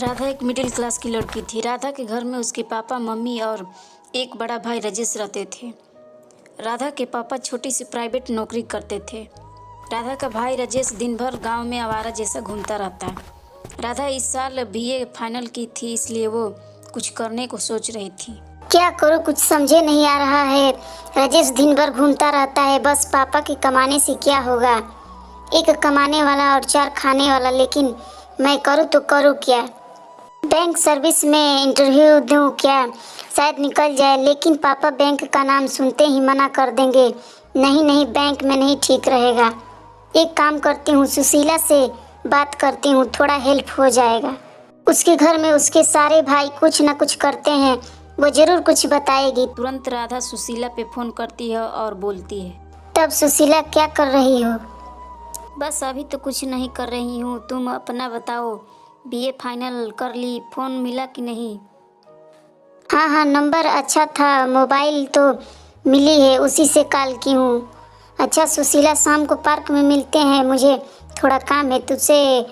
राधा एक middle class की लड़की थी। राधा के घर में उसके पापा, मम्मी और एक बड़ा भाई राजेश रहते थे। राधा के पापा छोटी सी प्राइवेट नौकरी करते थे। राधा का भाई राजेश दिन भर गांव में आवारा जैसा घूमता रहता है। राधा इस साल बीए फाइनल की थी, इसलिए वो कुछ करने को सोच रही थी। क्या करूँ, कुछ समझे नहीं आ रहा है। राजेश दिन भर घूमता रहता है, बस पापा के कमाने से क्या होगा। एक कमाने वाला और चार खाने वाला, लेकिन मैं करूँ तो करूँ क्या। बैंक सर्विस में इंटरव्यू दूँ क्या, शायद निकल जाए। लेकिन पापा बैंक का नाम सुनते ही मना कर देंगे। नहीं नहीं, बैंक में नहीं ठीक रहेगा। एक काम करती हूँ, सुशीला से बात करती हूँ, थोड़ा हेल्प हो जाएगा। उसके घर में उसके सारे भाई कुछ न कुछ करते हैं, वो जरूर कुछ बताएगी। तुरंत राधा सुशीला पे फ़ोन करती है और बोलती है। तब सुशीला, क्या कर रही हो? बस अभी तो कुछ नहीं कर रही हूँ, तुम अपना बताओ। बीए फाइनल कर ली, फ़ोन मिला कि नहीं? हाँ हाँ, नंबर अच्छा था, मोबाइल तो मिली है, उसी से कॉल की हूँ। अच्छा सुशीला, शाम को पार्क में मिलते हैं, मुझे थोड़ा काम है तुझसे,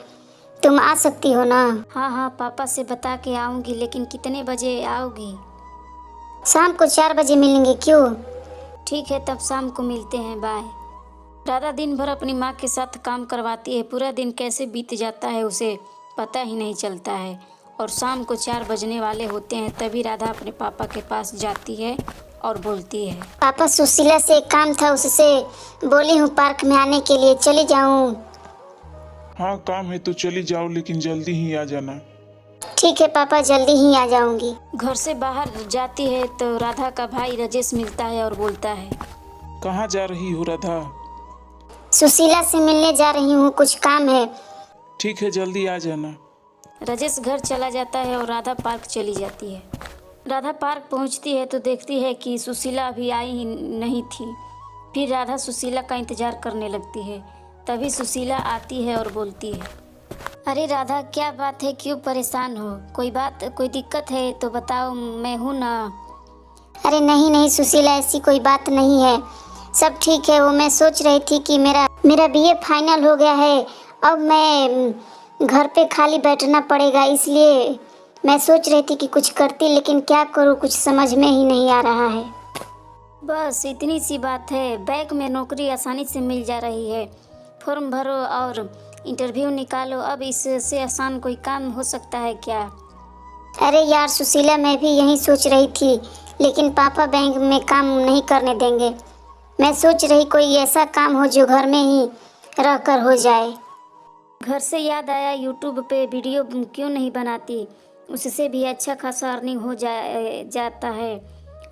तुम आ सकती हो ना? हाँ हाँ, पापा से बता के आऊँगी, लेकिन कितने बजे आओगी? शाम को 4 बजे मिलेंगे, क्यों? ठीक है, तब शाम को मिलते हैं, बाय। राधा दिन भर अपनी माँ के साथ काम करवाती है। पूरा दिन कैसे बीत जाता है उसे पता ही नहीं चलता है। और शाम को 4 बजने वाले होते हैं, तभी राधा अपने पापा के पास जाती है और बोलती है। पापा, सुशीला से एक काम था, उससे बोली हूँ पार्क में आने के लिए, चली जाऊँ? हाँ, काम है तो चली जाओ, लेकिन जल्दी ही आ जाना। ठीक है पापा, जल्दी ही आ जाऊंगी। घर से बाहर जाती है तो राधा का भाई राजेश मिलता है और बोलता है। कहाँ जा रही हो राधा? सुशीला से मिलने जा रही हूँ, कुछ काम है। ठीक है, जल्दी आ जाना। राजेश घर चला जाता है और राधा पार्क चली जाती है। राधा पार्क पहुंचती है तो देखती है कि सुशीला अभी आई ही नहीं थी। फिर राधा सुशीला का इंतज़ार करने लगती है। तभी सुशीला आती है और बोलती है। अरे राधा, क्या बात है, क्यों परेशान हो? कोई दिक्कत है तो बताओ, मैं हूँ ना। अरे नहीं नहीं सुशीला, ऐसी कोई बात नहीं है, सब ठीक है। वो मैं सोच रही थी कि मेरा बीए फाइनल हो गया है, अब मैं घर पे खाली बैठना पड़ेगा, इसलिए मैं सोच रही थी कि कुछ करती, लेकिन क्या करूँ, कुछ समझ में ही नहीं आ रहा है। बस इतनी सी बात है, बैंक में नौकरी आसानी से मिल जा रही है। फॉर्म भरो और इंटरव्यू निकालो, अब इससे आसान कोई काम हो सकता है क्या? अरे यार सुशीला, मैं भी यही सोच रही थी, लेकिन पापा बैंक में काम नहीं करने देंगे। मैं सोच रही कोई ऐसा काम हो जो घर में ही रहकर हो जाए। घर से याद आया, यूट्यूब पे वीडियो क्यों नहीं बनाती? उससे भी अच्छा खासा अर्निंग हो जाता है।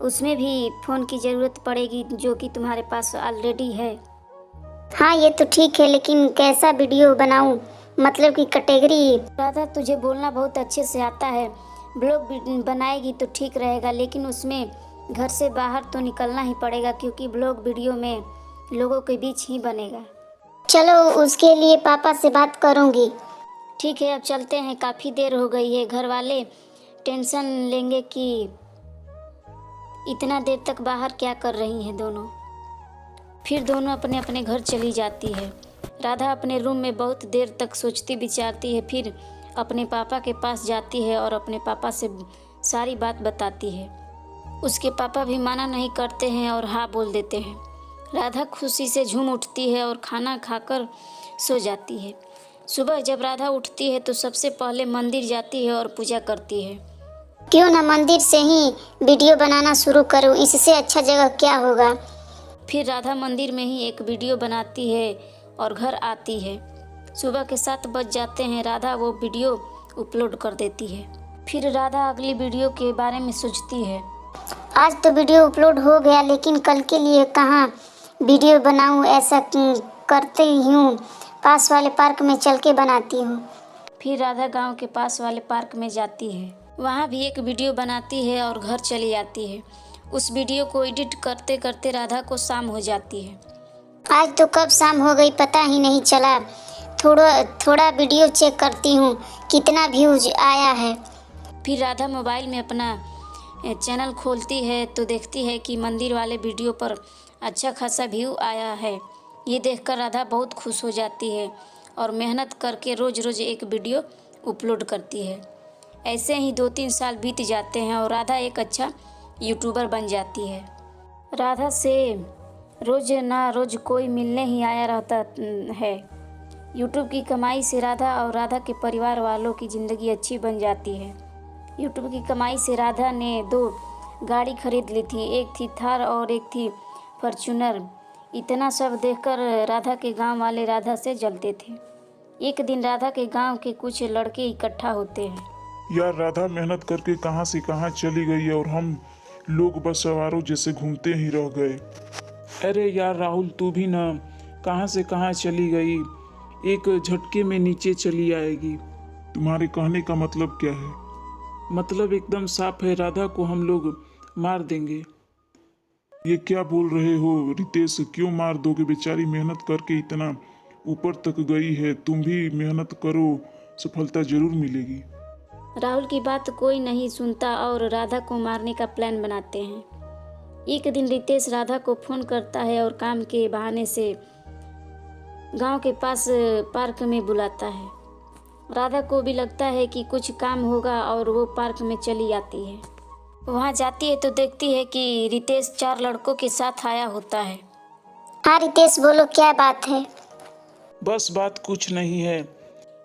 उसमें भी फ़ोन की ज़रूरत पड़ेगी, जो कि तुम्हारे पास ऑलरेडी है। हाँ ये तो ठीक है, लेकिन कैसा वीडियो बनाऊं, मतलब कि कैटेगरी? राधा, तुझे बोलना बहुत अच्छे से आता है। ब्लॉग बनाएगी तो ठीक रहेगा, लेकिन उसमें घर से बाहर तो निकलना ही पड़ेगा, क्योंकि ब्लॉग वीडियो में लोगों के बीच ही बनेगा। चलो, उसके लिए पापा से बात करूंगी। ठीक है, अब चलते हैं, काफ़ी देर हो गई है। घर वाले टेंशन लेंगे कि इतना देर तक बाहर क्या कर रही हैं दोनों। फिर दोनों अपने अपने घर चली जाती है। राधा अपने रूम में बहुत देर तक सोचती विचारती है, फिर अपने पापा के पास जाती है और अपने पापा से सारी बात बताती है। उसके पापा भी माना नहीं करते हैं और हाँ बोल देते हैं। राधा खुशी से झूम उठती है और खाना खाकर सो जाती है। सुबह जब राधा उठती है तो सबसे पहले मंदिर जाती है और पूजा करती है। क्यों ना मंदिर से ही वीडियो बनाना शुरू करूं, इससे अच्छा जगह क्या होगा। फिर राधा मंदिर में ही एक वीडियो बनाती है और घर आती है। सुबह के 7 बज जाते हैं। राधा वो वीडियो अपलोड कर देती है। फिर राधा अगली वीडियो के बारे में सोचती है। आज तो वीडियो अपलोड हो गया, लेकिन कल के लिए कहाँ वीडियो बनाऊं, ऐसा करती हूँ, पास वाले पार्क में चल के बनाती हूँ। फिर राधा गांव के पास वाले पार्क में जाती है, वहाँ भी एक वीडियो बनाती है और घर चली आती है। उस वीडियो को एडिट करते करते राधा को शाम हो जाती है। आज तो कब शाम हो गई पता ही नहीं चला। थोड़ा वीडियो चेक करती हूँ, कितना व्यूज आया है। फिर राधा मोबाइल में अपना चैनल खोलती है तो देखती है कि मंदिर वाले वीडियो पर अच्छा खासा व्यू आया है। ये देखकर राधा बहुत खुश हो जाती है और मेहनत करके रोज़ रोज़ एक वीडियो अपलोड करती है। ऐसे ही 2-3 साल बीत जाते हैं और राधा एक अच्छा यूट्यूबर बन जाती है। राधा से रोज़ ना रोज़ कोई मिलने ही आया रहता है। यूट्यूब की कमाई से राधा और राधा के परिवार वालों की ज़िंदगी अच्छी बन जाती है। यूट्यूब की कमाई से राधा ने 2 गाड़ी खरीद ली थी, एक थी थार और एक थी फॉर्च्यूनर। इतना सब देखकर राधा के गांव वाले राधा से जलते थे। एक दिन राधा के गांव के कुछ लड़के इकट्ठा होते हैं। यार राधा मेहनत करके कहाँ से कहाँ चली गई और हम लोग बस सवारों जैसे घूमते ही रह गए। अरे यार राहुल, तू भी ना कहाँ से कहाँ चली गई, एक झटके में नीचे चली आएगी। तुम्हारे कहने का मतलब क्या है? मतलब एकदम साफ है, राधा को हम लोग मार देंगे। ये क्या बोल रहे हो रितेश? क्यों मार दोगे? बेचारी मेहनत करके इतना ऊपर तक गई है। तुम भी मेहनत करो, सफलता जरूर मिलेगी। राहुल की बात कोई नहीं सुनता और राधा को मारने का प्लान बनाते हैं। एक दिन रितेश राधा को फ़ोन करता है और काम के बहाने से गांव के पास पार्क में बुलाता है। राधा को भी लगता है कि कुछ काम होगा और वो पार्क में चली आती है। वहां जाती है तो देखती है कि रितेश 4 लड़कों के साथ आया होता है। हाँ रितेश, बोलो क्या बात है? बस बात कुछ नहीं है।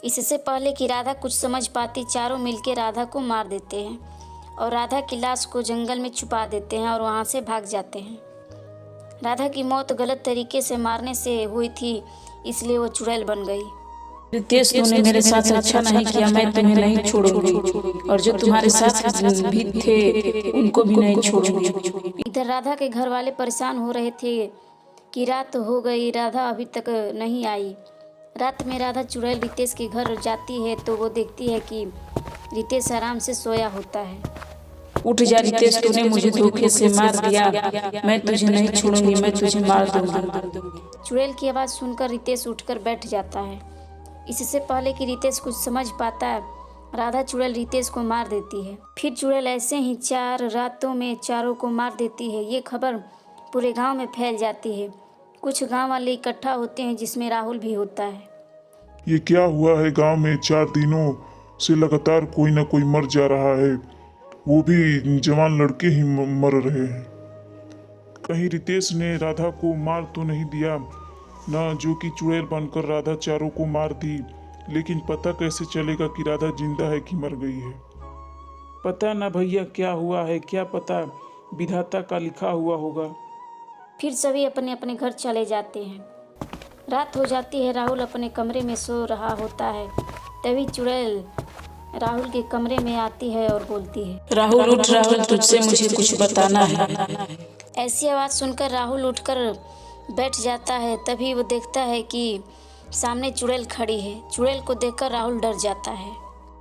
इससे पहले कि राधा कुछ समझ पाती, चारों मिलकर राधा को मार देते हैं और राधा की लाश को जंगल में छुपा देते हैं और वहां से भाग जाते हैं। राधा की मौत गलत तरीके से मारने से हुई थी, इसलिए वो चुड़ैल बन गई। रितेश, तूने मेरे साथ अच्छा नहीं किया, मैं तुम्हें नहीं छोड़ूंगी और जो तुम्हारे साथ भी थे उनको भी नहीं छोड़ूंगी। इधर राधा के घर वाले परेशान हो रहे थे कि रात हो गई, राधा अभी तक नहीं आई। रात में राधा चुड़ैल रितेश के घर जाती है तो वो देखती है कि रितेश आराम से सोया होता है। उठ जा रितेश, तूने मुझे धोखे से मार दिया, मैं तुझे नहीं छोड़ूंगी, मैं तुझे मार दूंगी। चुड़ैल की आवाज़ सुनकर रितेश उठकर बैठ जाता है। इससे पहले कि रितेश कुछ समझ पाता, राधा चुड़ैल रितेश को मार देती है। फिर चुड़ैल ऐसे ही 4 रातों में चारों को मार देती है। ये खबर पूरे गांव में फैल जाती है। कुछ गांव वाले इकट्ठा होते हैं जिसमें राहुल भी होता है। ये क्या हुआ है? गांव में 4 दिनों से लगातार कोई ना कोई मर जा रहा है, वो भी जवान लड़के ही मर रहे हैं। कहीं रितेश ने राधा को मार तो नहीं दिया ना, जो कि चुड़ैल बनकर राधा चारों को मार दी। लेकिन पता कैसे चलेगा कि राधा जिंदा है कि मर गई है? पता ना भैया क्या हुआ है, क्या पता विधाता का लिखा हुआ होगा। फिर सभी अपने अपने घर चले जाते हैं। रात हो जाती है। राहुल अपने कमरे में सो रहा होता है। तभी चुड़ैल राहुल के कमरे में आती है और बोलती है, राहुल उठ, राहुल तुझसे मुझे कुछ बताना है। ऐसी आवाज़ सुनकर राहुल उठकर बैठ जाता है। तभी वो देखता है कि सामने चुड़ैल खड़ी है। चुड़ैल को देखकर राहुल डर जाता है।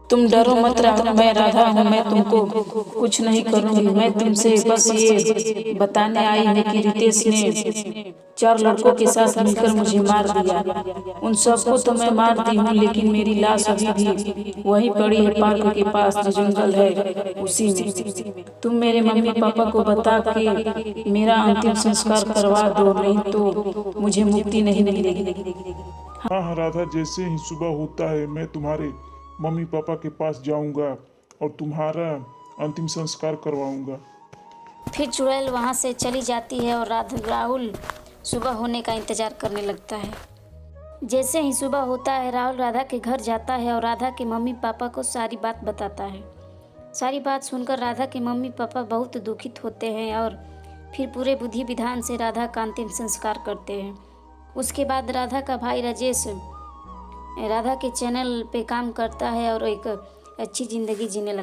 तुम डरो मत राहुल, मैं राधा हूँ, मैं तुमको कुछ नहीं करूँगी। मैं तुमसे बस ये बताने आई हूँ कि रितेश ने 4 लड़कों के साथ मिलकर मुझे मार दिया। उन सबको तो मैं मार दी हूँ, लेकिन मेरी लाश अभी भी वहीं पड़ी है, पार्क के पास जो जंगल है उसी में। तुम मेरे मम्मी पापा को बता के मेरा अंतिम संस्कार करवा दो, नहीं तो मुझे मुक्ति नहीं मिलेगी। हाँ राधा, जैसे ही सुबह होता है मैं तुम्हारे मम्मी पापा के पास जाऊंगा और तुम्हारा अंतिम संस्कार करवाऊंगा। फिर चुड़ैल वहाँ से चली जाती है और राहुल सुबह होने का इंतज़ार करने लगता है। जैसे ही सुबह होता है, राहुल राधा के घर जाता है और राधा के मम्मी पापा को सारी बात बताता है। सारी बात सुनकर राधा के मम्मी पापा बहुत दुखित होते हैं और फिर पूरे विधि विधान से राधा का अंतिम संस्कार करते हैं। उसके बाद राधा का भाई राजेश राधा के चैनल पे काम करता है और एक अच्छी ज़िंदगी जीने लगता है।